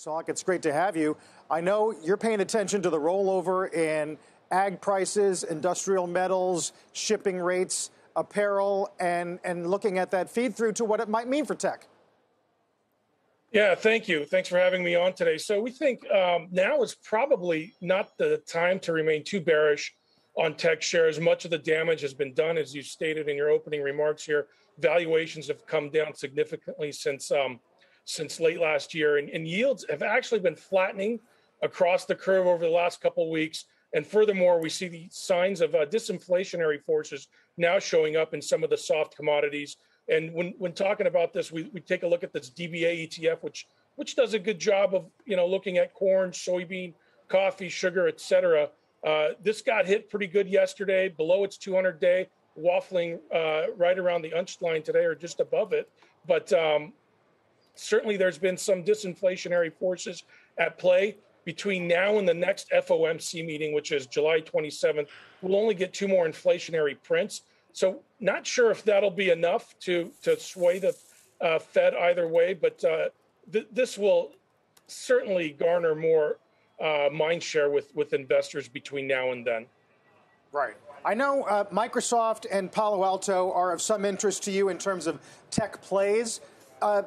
Salk, it's great to have you. I know you're paying attention to the rollover in ag prices, industrial metals, shipping rates, apparel, and looking at that feed through to what it might mean for tech. Yeah, thank you. Thanks for having me on today. So we think now is probably not the time to remain too bearish on tech shares. Much of the damage has been done, as you stated in your opening remarks here. Valuations have come down significantly since late last year, and yields have actually been flattening across the curve over the last couple of weeks. And furthermore, we see the signs of disinflationary forces now showing up in some of the soft commodities. And when talking about this, we take a look at this DBA ETF, which does a good job of looking at corn, soybean, coffee, sugar, et cetera. This got hit pretty good yesterday, below its 200-day, waffling right around the unch line today or just above it. But certainly there's been some disinflationary forces at play. Between now and the next FOMC meeting, which is July 27th, we'll only get 2 more inflationary prints. So not sure if that'll be enough to sway the Fed either way, but this will certainly garner more mind share with investors between now and then. Right. I know Microsoft and Palo Alto are of some interest to you in terms of tech plays.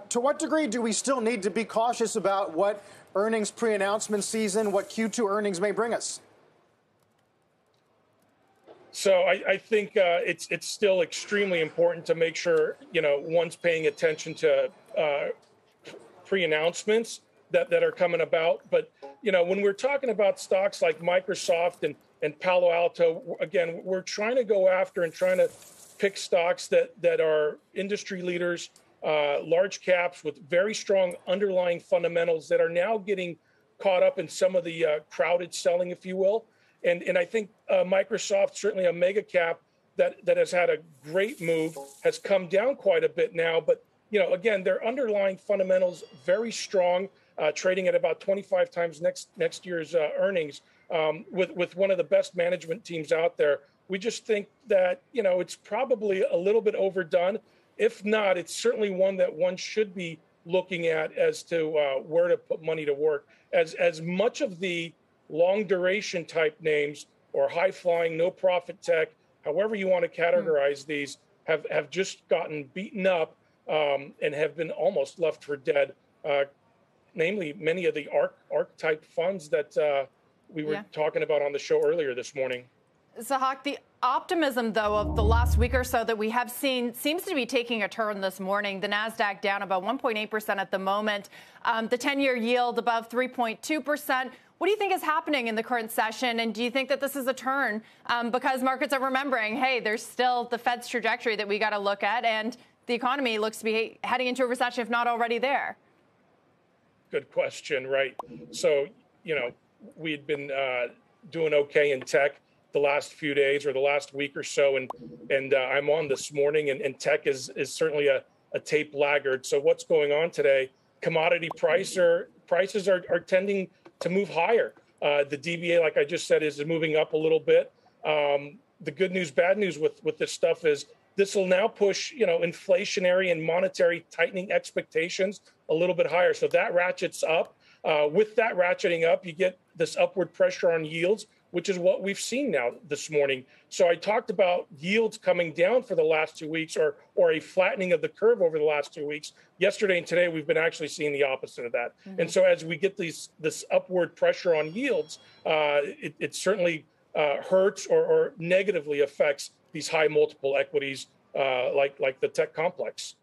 To what degree do we still need to be cautious about what earnings pre-announcement season, what Q2 earnings may bring us? So I think it's still extremely important to make sure, one's paying attention to pre-announcements that are coming about. But, when we're talking about stocks like Microsoft and Palo Alto, again, we're trying to go after and trying to pick stocks that are industry leaders, large caps with very strong underlying fundamentals that are now getting caught up in some of the crowded selling, if you will. And I think Microsoft, certainly a mega cap that has had a great move, has come down quite a bit now. But, again, their underlying fundamentals very strong, trading at about 25 times next year's earnings with one of the best management teams out there. We just think that, it's probably a little bit overdone. If not, it's certainly one that one should be looking at as to where to put money to work. As much of the long duration type names or high flying, no profit tech, however you want to categorize these, have just gotten beaten up and have been almost left for dead. Namely, many of the ARC type funds that we were talking about on the show earlier this morning. Sahak, the optimism, though, of the last week or so that we have seen seems to be taking a turn this morning. The NASDAQ down about 1.8% at the moment. The 10-year yield above 3.2%. What do you think is happening in the current session? And do you think that this is a turn? Because markets are remembering, hey, there's still the Fed's trajectory that we got to look at. And the economy looks to be heading into a recession, if not already there. Good question, right? So, we had been doing okay in tech the last few days or the last week or so. And I'm on this morning, and tech is certainly a tape laggard. So what's going on today? Commodity prices are tending to move higher. The DBA, like I just said, is moving up a little bit. The good news, bad news with this stuff is this will now push, inflationary and monetary tightening expectations a little bit higher. So that ratchets up. With that ratcheting up, you get this upward pressure on yields, which is what we've seen now this morning. So I talked about yields coming down for the last 2 weeks or a flattening of the curve over the last 2 weeks. Yesterday and today, we've been actually seeing the opposite of that. Mm-hmm. And so as we get this upward pressure on yields, it certainly hurts or negatively affects these high multiple equities like the tech complex.